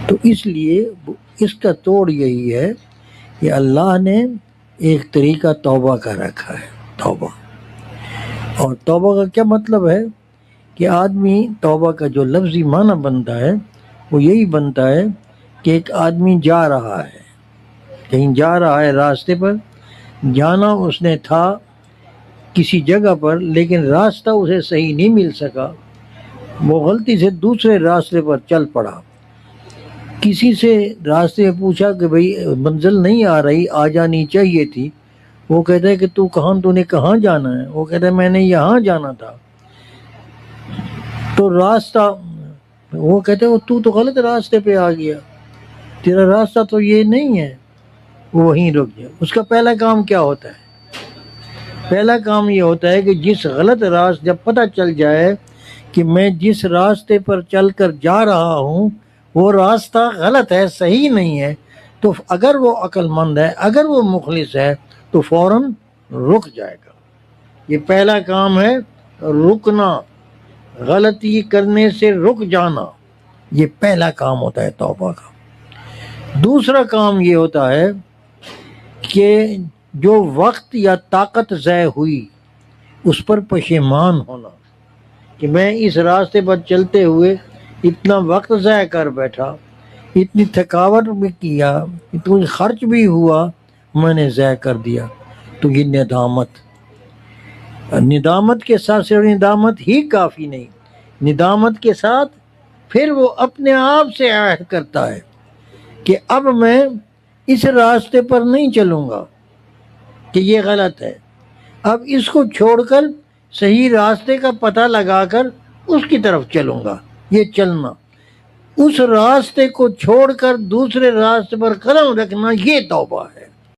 تو اس لیے اس کا توڑ یہی ہے کہ اللہ نے ایک طریقہ توبہ کا رکھا ہے، توبہ۔ اور توبہ کا کیا مطلب ہے کہ آدمی، توبہ کا جو لفظی معنی بنتا ہے وہ یہی بنتا ہے کہ ایک آدمی جا رہا ہے، کہیں جا رہا ہے، راستے پر جانا اس نے تھا کسی جگہ پر، لیکن راستہ اسے صحیح نہیں مل سکا، وہ غلطی سے دوسرے راستے پر چل پڑا۔ کسی سے راستے میں پوچھا کہ بھئی منزل نہیں آ رہی، آ جانی چاہیے تھی، وہ کہتا ہے کہ تو نے کہاں جانا ہے؟ وہ کہتا ہے میں نے یہاں جانا تھا۔ تو راستہ، وہ کہتے ہیں تو غلط راستے پہ آ گیا، تیرا راستہ تو یہ نہیں ہے، وہ وہیں رک جائے۔ اس کا پہلا کام کیا ہوتا ہے؟ پہلا کام یہ ہوتا ہے کہ جس غلط راستے، جب پتہ چل جائے کہ میں جس راستے پر چل کر جا رہا ہوں وہ راستہ غلط ہے، صحیح نہیں ہے، تو اگر وہ عقل مند ہے، اگر وہ مخلص ہے، تو فوراً رک جائے گا۔ یہ پہلا کام ہے، رکنا، غلطی کرنے سے رک جانا، یہ پہلا کام ہوتا ہے توبہ کا۔ دوسرا کام یہ ہوتا ہے کہ جو وقت یا طاقت ضائع ہوئی اس پر پشیمان ہونا، کہ میں اس راستے پر چلتے ہوئے اتنا وقت ضائع کر بیٹھا، اتنی تھکاوٹ بھی کیا، اتنا خرچ بھی ہوا، میں نے ضائع کر دیا، تو یہ ندامت کے ساتھ صرف ندامت ہی کافی نہیں، ندامت کے ساتھ پھر وہ اپنے آپ سے عہد کرتا ہے کہ اب میں اس راستے پر نہیں چلوں گا، کہ یہ غلط ہے، اب اس کو چھوڑ کر صحیح راستے کا پتہ لگا کر اس کی طرف چلوں گا۔ یہ چلنا، اس راستے کو چھوڑ کر دوسرے راستے پر قدم رکھنا، یہ توبہ ہے۔